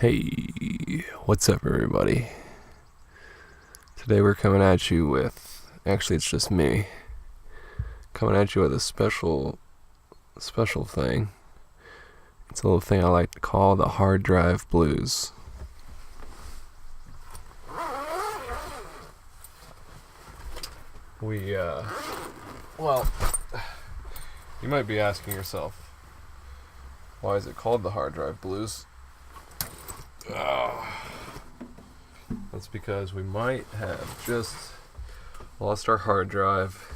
Hey, what's up, everybody? Today we're coming at you with, actually, it's just me, coming at you with a special thing. It's a little thing I like to call the hard drive blues. Well, you might be asking yourself, why is it called the hard drive blues? That's because we might have just lost our hard drive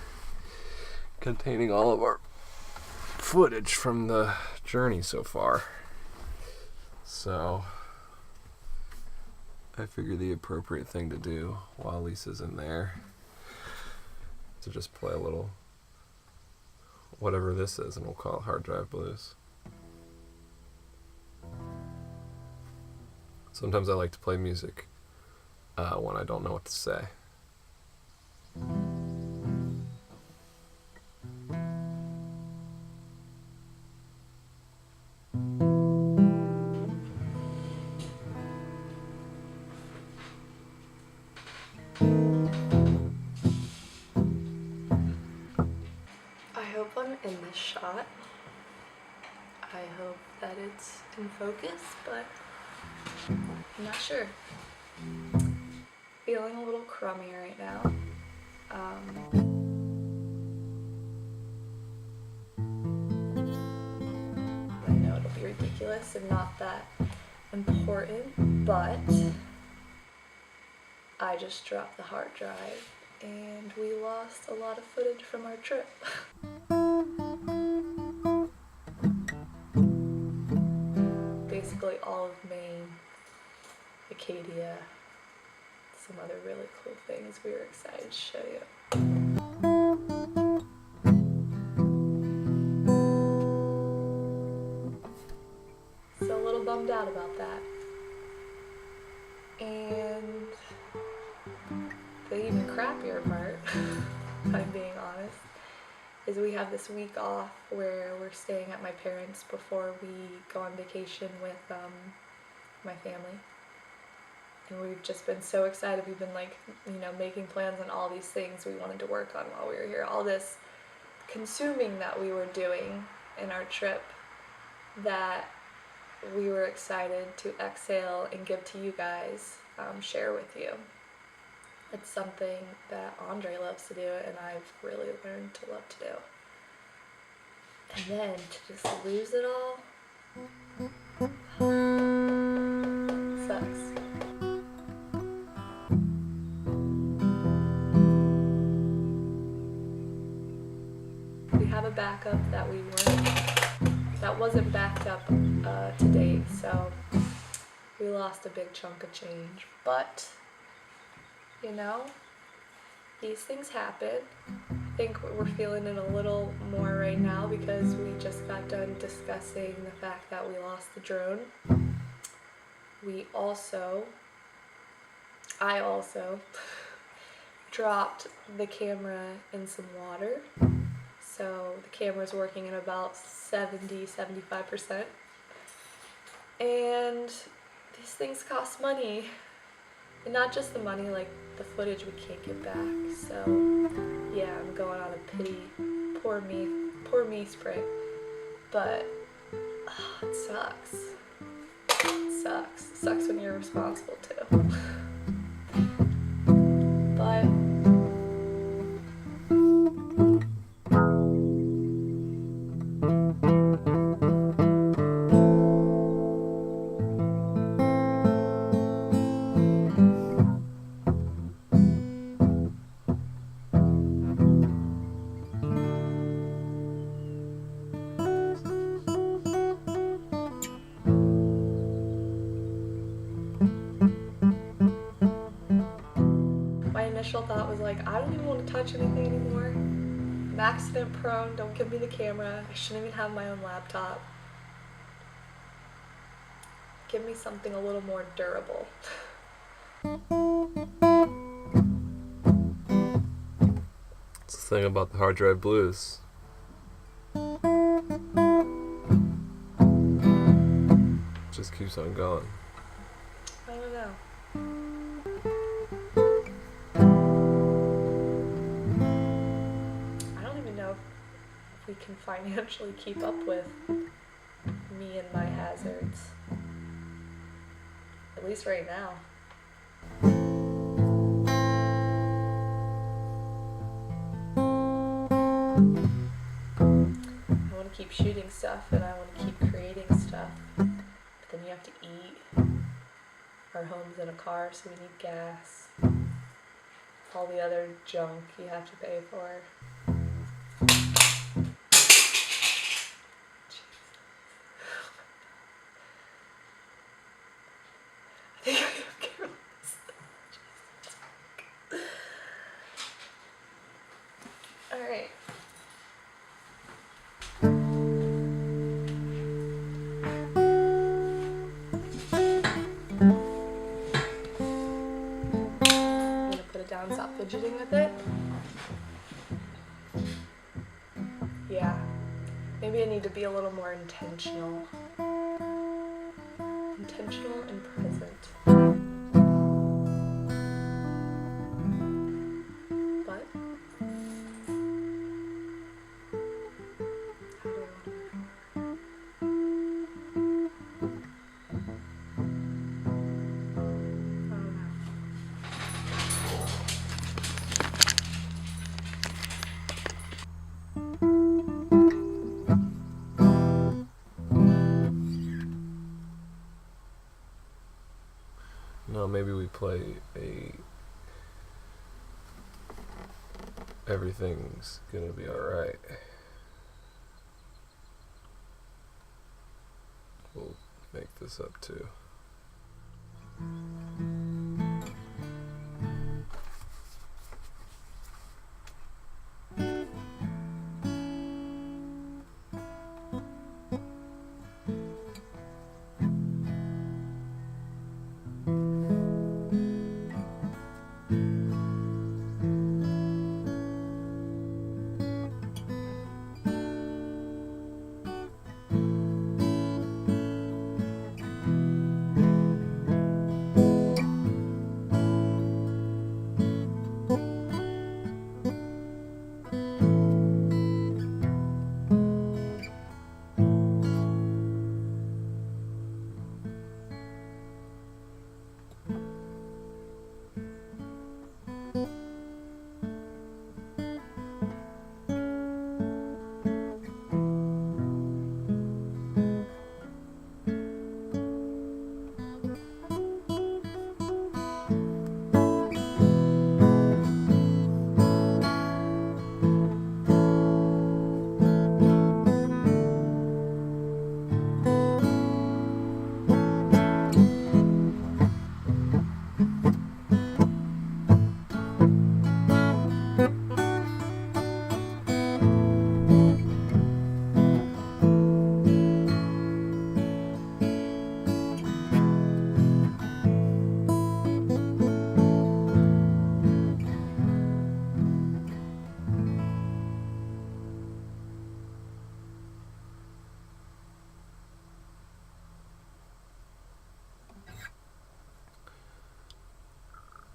containing all of our footage from the journey so far. So I figured the appropriate thing to do while Lisa's in there to just play a little whatever this is, and we'll call it hard drive blues. Sometimes I like to play music when I don't know what to say. I hope I'm in this shot. I hope that it's in focus, but I'm not sure. Feeling a little crummy right now. I know it'll be ridiculous and not that important, but I just dropped the hard drive and we lost a lot of footage from our trip. Basically all of Maine, Acadia, some other really cool things we were excited to show you. So a little bummed out about that. And the even crappier part, if I'm being honest, is we have this week off where we're staying at my parents' before we go on vacation with my family. And we've just been so excited. We've been making plans on all these things we wanted to work on while we were here. All this consuming that we were doing in our trip that we were excited to exhale and give to you guys, share with you. It's something that Andre loves to do and I've really learned to love to do. And then to just lose it all sucks. We have a backup that wasn't backed up to date, so we lost a big chunk of change, but these things happen. I think we're feeling it a little more right now because we just got done discussing the fact that we lost the drone. I also dropped the camera in some water. So the camera's working at about 70-75%. And these things cost money. And not just the money, like the footage we can't get back. So yeah, I'm going on a pity, poor me spree. But it sucks. It sucks when you're responsible too. But my initial thought was like, I don't even want to touch anything anymore. I'm accident prone, don't give me the camera. I shouldn't even have my own laptop. Give me something a little more durable. It's the thing about the hard drive blues. Just keeps on going. I don't even know if we can financially keep up with me and my hazards. At least right now. I want to keep shooting stuff and I want to keep creating stuff. But then you have to eat. Our home's in a car, so we need gas. All the other junk you have to pay for. I think I am careless. Alright. I'm gonna put it down, stop fidgeting with it. Yeah. Maybe I need to be a little more intentional. Intentional and present. But how do I want to move forward? I don't know. No, maybe we play a everything's gonna be alright. We'll make this up too.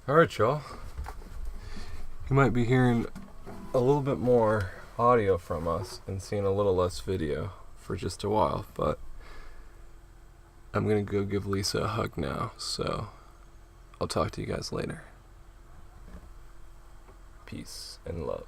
Alright, y'all. You might be hearing a little bit more audio from us and seeing a little less video for just a while, but I'm gonna go give Lisa a hug now, so I'll talk to you guys later. Peace and love.